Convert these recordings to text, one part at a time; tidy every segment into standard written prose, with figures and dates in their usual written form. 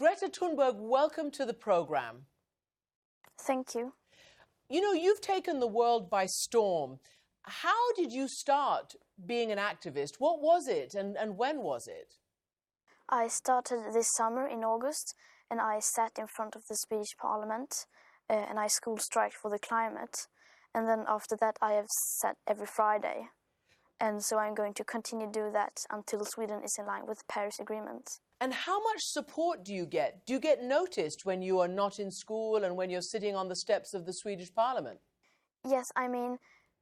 Greta Thunberg, welcome to the program. Thank you. You know, you've taken the world by storm. How did you start being an activist? What was it and when was it? I started this summer in August, and I sat in front of the Swedish Parliament and I school striked for the climate. And then after that I have sat every Friday. And so I'm going to continue to do that until Sweden is in line with the Paris Agreement. And how much support do you get? Do you get noticed when you are not in school and when you're sitting on the steps of the Swedish Parliament? Yes, I mean,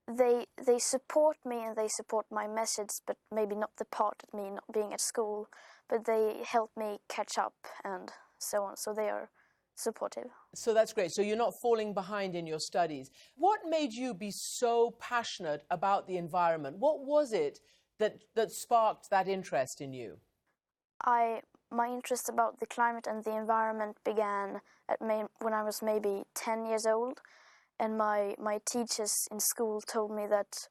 they support me and they support my message, but maybe not the part of me not being at school. But they help me catch up and so on. So they are supportive. So that's great. So you're not falling behind in your studies. What made you be so passionate about the environment? What was it that sparked that interest in you? My interest about the climate and the environment began when I was maybe 10 years old. And my teachers in school told me that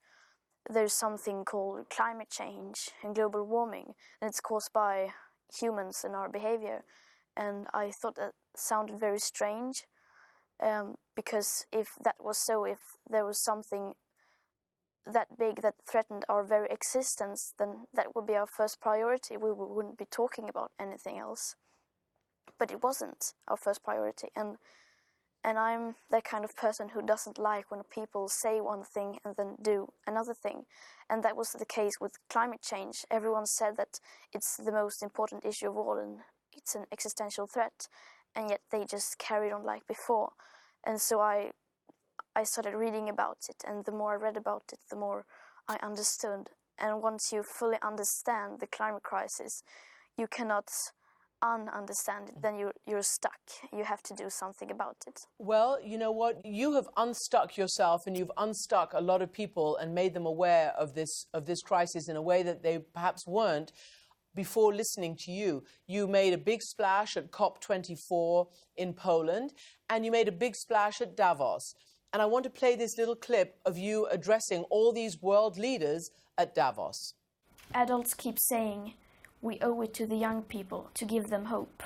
there's something called climate change and global warming, and it's caused by humans and our behavior. And I thought that sounded very strange, because if that was so, if there was something that big that threatened our very existence, then that would be our first priority. We wouldn't be talking about anything else. But it wasn't our first priority. And I'm that kind of person who doesn't like when people say one thing and then do another thing. And that was the case with climate change. Everyone said that it's the most important issue of all and it's an existential threat. And yet they just carried on like before. And so I started reading about it. And the more I read about it, the more I understood. And once you fully understand the climate crisis, you cannot understand it, then you're stuck. You have to do something about it. Well, you know what? You have unstuck yourself and you've unstuck a lot of people and made them aware of this crisis in a way that they perhaps weren't before listening to you. You made a big splash at COP24 in Poland and you made a big splash at Davos. And I want to play this little clip of you addressing all these world leaders at Davos. Adults keep saying, we owe it to the young people to give them hope.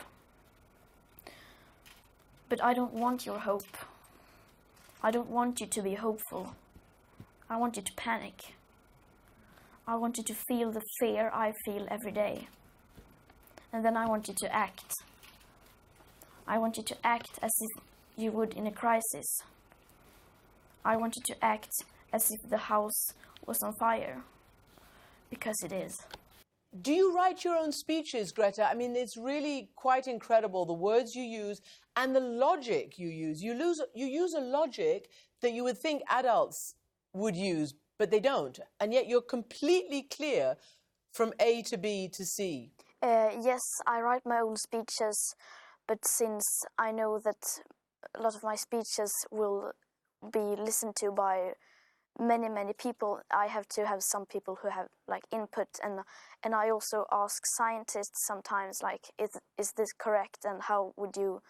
But I don't want your hope. I don't want you to be hopeful. I want you to panic. I want you to feel the fear I feel every day. And then I want you to act. I want you to act as if you would in a crisis. I want you to act as if the house was on fire. Because it is. Do you write your own speeches, Greta? I mean, it's really quite incredible, the words you use and the logic you use. You use a logic that you would think adults would use, but they don't. And yet you're completely clear from A to B to C. Yes, I write my own speeches, but since I know that a lot of my speeches will be listened to by many people, I have to have some people who have like input, and I also ask scientists sometimes, like, is this correct and how would you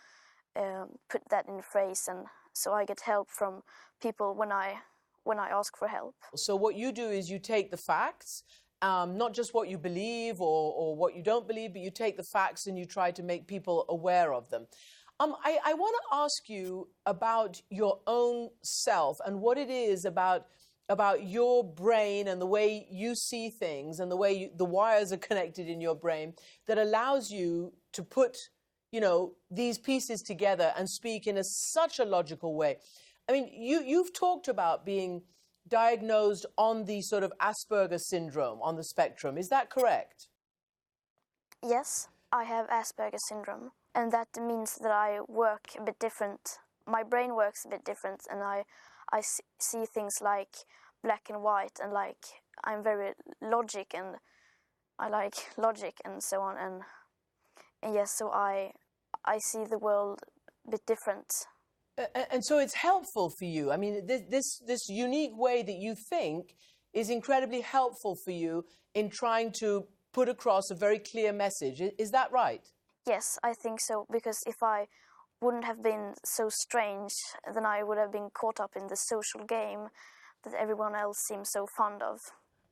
put that in phrase? And so I get help from people when I ask for help. So what you do is you take the facts, not just what you believe or what you don't believe, but you take the facts and you try to make people aware of them. I want to ask you about your own self and what it is about your brain and the way you see things and the way the wires are connected in your brain that allows you to put, you know, these pieces together and speak in such a logical way. I mean, you've talked about being diagnosed on the sort of Asperger's syndrome on the spectrum. Is that correct? Yes, I have Asperger's syndrome. And that means that I work a bit different. My brain works a bit different, and I see things like black and white, and like I'm very logic, and I like logic and so on. And yes, so I see the world a bit different. And so it's helpful for you. I mean, this unique way that you think is incredibly helpful for you in trying to put across a very clear message. Is that right? Yes, I think so, because if I wouldn't have been so strange, then I would have been caught up in the social game that everyone else seems so fond of.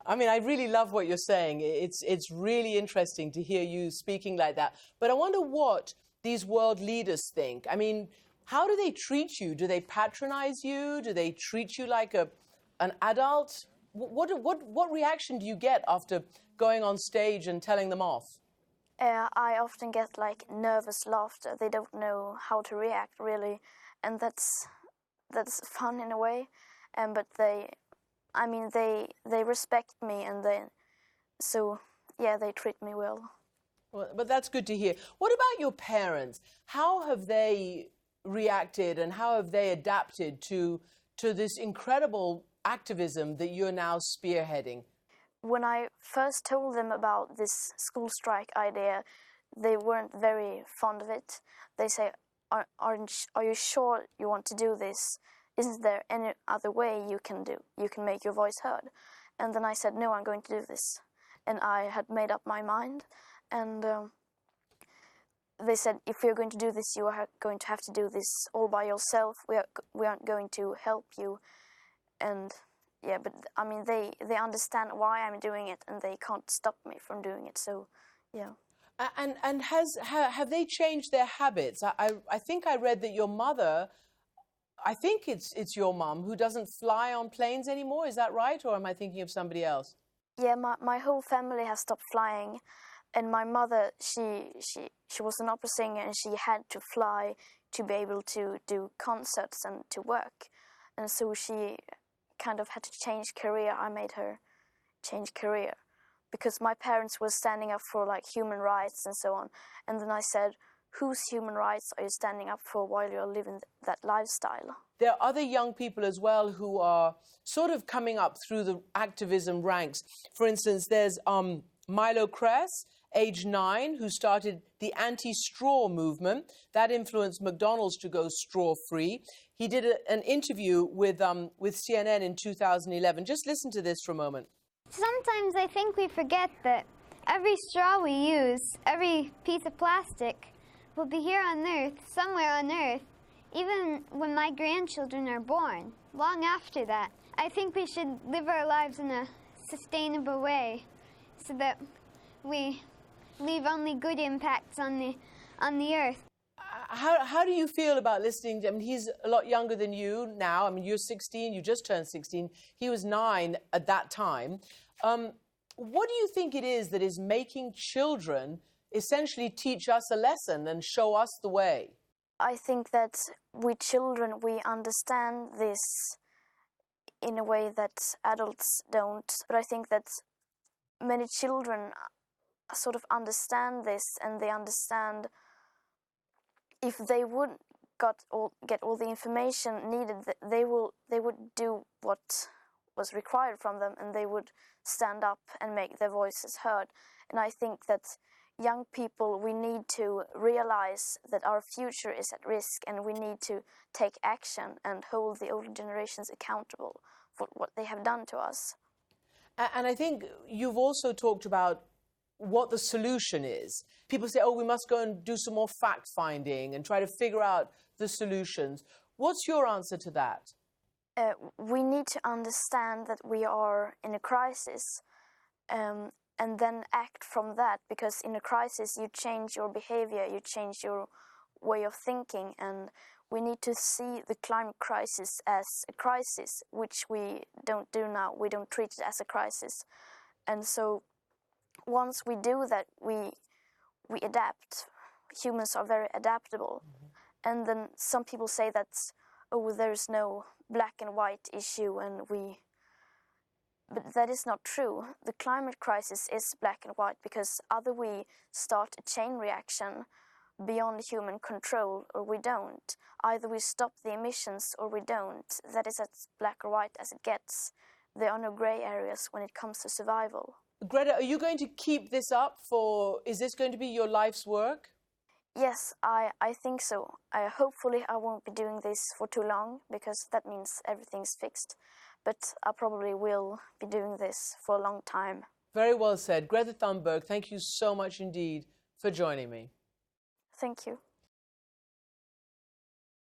I mean, I really love what you're saying. It's really interesting to hear you speaking like that. But I wonder what these world leaders think? I mean, how do they treat you? Do they patronize you? Do they treat you like an adult? What reaction do you get after going on stage and telling them off? I often get like nervous laughter. They don't know how to react really, and that's fun in a way. But they respect me, and they treat me well. Well, but that's good to hear. What about your parents? How have they reacted and how have they adapted to this incredible activism that you're now spearheading? When I first told them about this school strike idea, they weren't very fond of it. They say, are you sure you want to do this? Isn't there any other way you can make your voice heard? And then I said, no, I'm going to do this. And I had made up my mind. And they said, if you're going to do this, you are going to have to do this all by yourself. We aren't going to help you. And yeah, but I mean, they understand why I'm doing it, and they can't stop me from doing it. So, yeah. And have they changed their habits? I think I read that your mother, I think it's your mum, who doesn't fly on planes anymore. Is that right, or am I thinking of somebody else? Yeah, my whole family has stopped flying, and my mother, she was an opera singer, and she had to fly to be able to do concerts and to work, and so she kind of had to change career. I made her change career because my parents were standing up for like human rights and so on. And then I said, whose human rights are you standing up for while you're living that lifestyle? There are other young people as well who are sort of coming up through the activism ranks. For instance, there's Milo Kress, age 9, who started the anti-straw movement. That influenced McDonald's to go straw-free. He did an interview with CNN in 2011. Just listen to this for a moment. Sometimes I think we forget that every straw we use, every piece of plastic, will be here on Earth, somewhere on Earth, even when my grandchildren are born, long after that. I think we should live our lives in a sustainable way so that we leave only good impacts on the Earth. How do you feel about listening? I mean, he's a lot younger than you now. I mean, you're 16, you just turned 16. He was 9 at that time. What do you think it is that is making children essentially teach us a lesson and show us the way? I think that we children, we understand this in a way that adults don't. But I think that many children sort of understand this, and they understand if they would get all the information needed, they would do what was required from them, and they would stand up and make their voices heard. And I think that young people, we need to realize that our future is at risk, and we need to take action and hold the older generations accountable for what they have done to us. And I think you've also talked about what the solution is. People say, oh, we must go and do some more fact-finding and try to figure out the solutions. What's your answer to that? We need to understand that we are in a crisis, and then act from that, because in a crisis you change your behavior, you change your way of thinking, and we need to see the climate crisis as a crisis, which we don't do now. We don't treat it as a crisis. And so once we do that, we adapt. Humans are very adaptable. Mm-hmm. And then some people say that, oh, there's no black and white issue, but that is not true. The climate crisis is black and white, because either we start a chain reaction beyond human control or we don't. Either we stop the emissions or we don't. That is as black or white as it gets. There are no grey areas when it comes to survival. Greta, are you going to keep this up is this going to be your life's work? Yes, I think so. Hopefully I won't be doing this for too long, because that means everything's fixed. But I probably will be doing this for a long time. Very well said. Greta Thunberg, thank you so much indeed for joining me. Thank you.